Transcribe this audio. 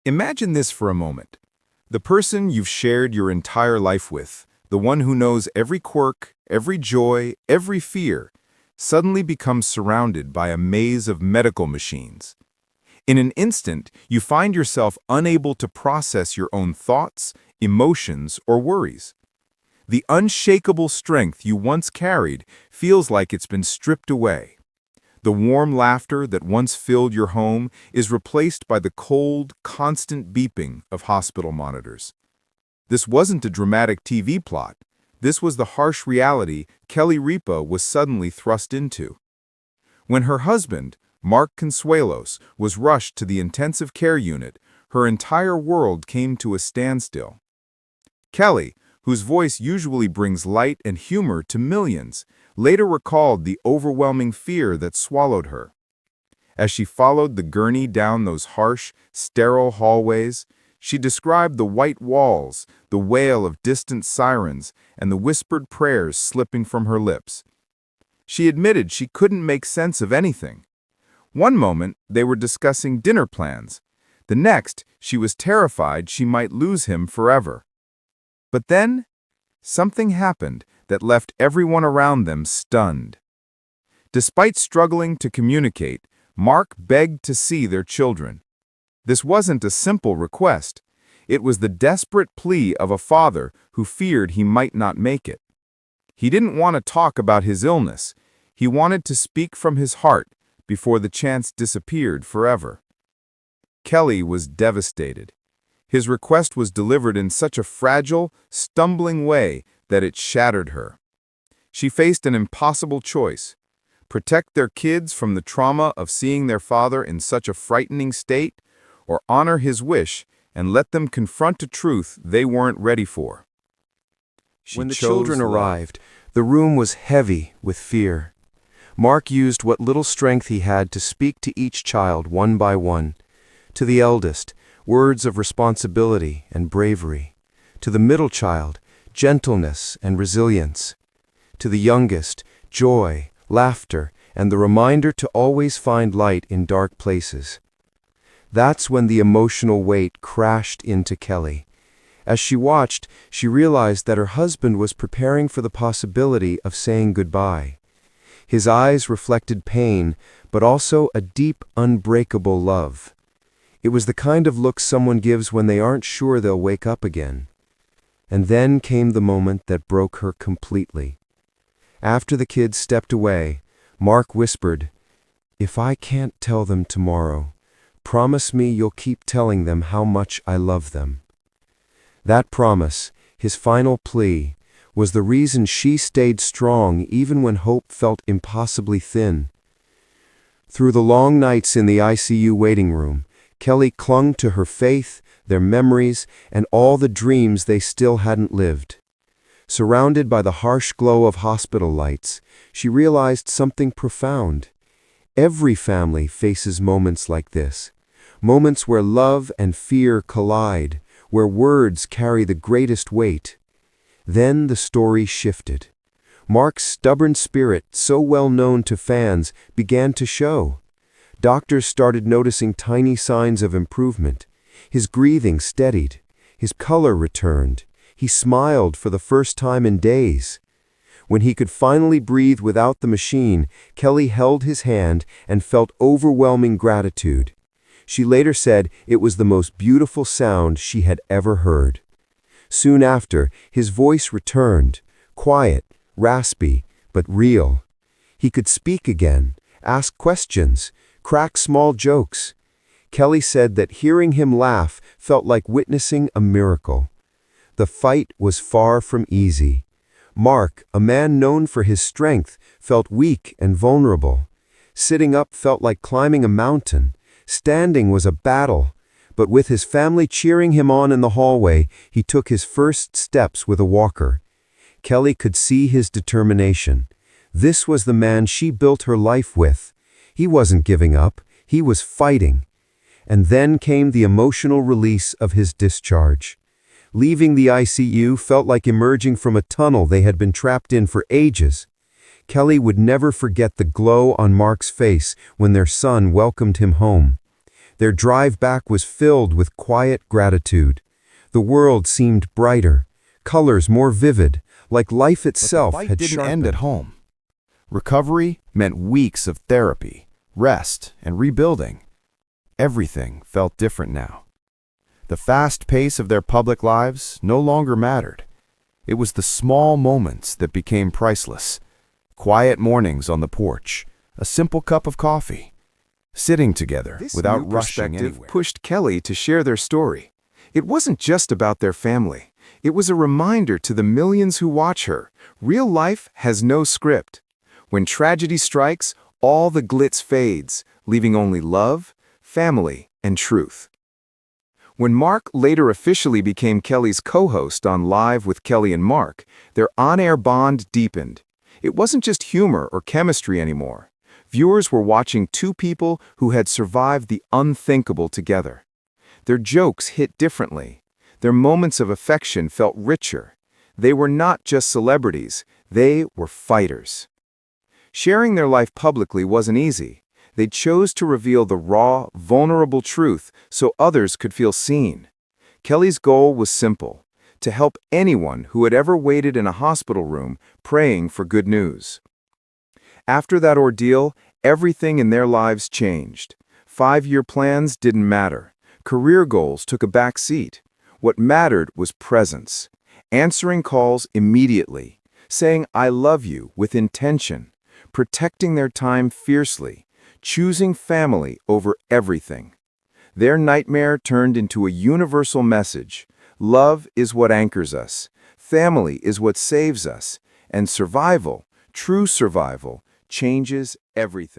Imagine this for a moment. The person you've shared your entire life with, the one who knows every quirk, every joy, every fear, suddenly becomes surrounded by a maze of medical machines. In an instant, you find yourself unable to process your own thoughts, emotions, or worries. The unshakable strength you once carried feels like it's been stripped away. The warm laughter that once filled your home is replaced by the cold, constant beeping of hospital monitors. This wasn't a dramatic TV plot. This was the harsh reality Kelly Ripa was suddenly thrust into. When her husband, Mark Consuelos, was rushed to the intensive care unit, her entire world came to a standstill. Kelly, whose voice usually brings light and humor to millions, later recalled the overwhelming fear that swallowed her. As she followed the gurney down those harsh, sterile hallways, she described the white walls, the wail of distant sirens, and the whispered prayers slipping from her lips. She admitted she couldn't make sense of anything. One moment, they were discussing dinner plans. The next, she was terrified she might lose him forever. But then, something happened that left everyone around them stunned. Despite struggling to communicate, Mark begged to see their children. This wasn't a simple request. It was the desperate plea of a father who feared he might not make it. He didn't want to talk about his illness. He wanted to speak from his heart before the chance disappeared forever. Kelly was devastated. His request was delivered in such a fragile, stumbling way that it shattered her. She faced an impossible choice: protect their kids from the trauma of seeing their father in such a frightening state, or honor his wish and let them confront a truth they weren't ready for. When the children arrived, the room was heavy with fear. Mark used what little strength he had to speak to each child one by one. To the eldest, words of responsibility and bravery. To the middle child, gentleness and resilience. To the youngest, joy, laughter, and the reminder to always find light in dark places. That's when the emotional weight crashed into Kelly. As she watched, she realized that her husband was preparing for the possibility of saying goodbye. His eyes reflected pain, but also a deep, unbreakable love. It was the kind of look someone gives when they aren't sure they'll wake up again. And then came the moment that broke her completely. After the kids stepped away, Mark whispered, "If I can't tell them tomorrow, promise me you'll keep telling them how much I love them." That promise, his final plea, was the reason she stayed strong even when hope felt impossibly thin. Through the long nights in the ICU waiting room, Kelly clung to her faith, their memories, and all the dreams they still hadn't lived. Surrounded by the harsh glow of hospital lights, she realized something profound. Every family faces moments like this, moments where love and fear collide, where words carry the greatest weight. Then the story shifted. Mark's stubborn spirit, so well known to fans, began to show. Doctors started noticing tiny signs of improvement. His breathing steadied. His color returned. He smiled for the first time in days. When he could finally breathe without the machine, Kelly held his hand and felt overwhelming gratitude. She later said it was the most beautiful sound she had ever heard. Soon after, his voice returned, quiet, raspy, but real. He could speak again, ask questions, crack small jokes. Kelly said that hearing him laugh felt like witnessing a miracle. The fight was far from easy. Mark, a man known for his strength, felt weak and vulnerable. Sitting up felt like climbing a mountain. Standing was a battle. But with his family cheering him on in the hallway, he took his first steps with a walker. Kelly could see his determination. This was the man she built her life with. He wasn't giving up. He was fighting. And then came the emotional release of his discharge. Leaving the ICU felt like emerging from a tunnel they had been trapped in for ages. Kelly would never forget the glow on Mark's face when their son welcomed him home. Their drive back was filled with quiet gratitude. The world seemed brighter, colors more vivid, like life itself had Didn't sharpened. end at home. Recovery meant weeks of therapy, rest, and rebuilding. Everything felt different now. The fast pace of their public lives no longer mattered. It was the small moments that became priceless. Quiet mornings on the porch, a simple cup of coffee, sitting together without rushing anywhere. Pushed Kelly to share their story. It wasn't just about their family. It was a reminder to the millions who watch her. Real life has no script. When tragedy strikes, all the glitz fades, leaving only love, family, and truth. When Mark later officially became Kelly's co-host on Live with Kelly and Mark, their on-air bond deepened. It wasn't just humor or chemistry anymore. Viewers were watching two people who had survived the unthinkable together. Their jokes hit differently. Their moments of affection felt richer. They were not just celebrities, they were fighters. Sharing their life publicly wasn't easy. They chose to reveal the raw, vulnerable truth so others could feel seen. Kelly's goal was simple: to help anyone who had ever waited in a hospital room praying for good news. After that ordeal, everything in their lives changed. 5-year plans didn't matter. Career goals took a back seat. What mattered was presence. Answering calls immediately. Saying "I love you" with intention. Protecting their time fiercely. Choosing family over everything. Their nightmare turned into a universal message. Love is what anchors us. Family is what saves us. And survival, true survival, changes everything.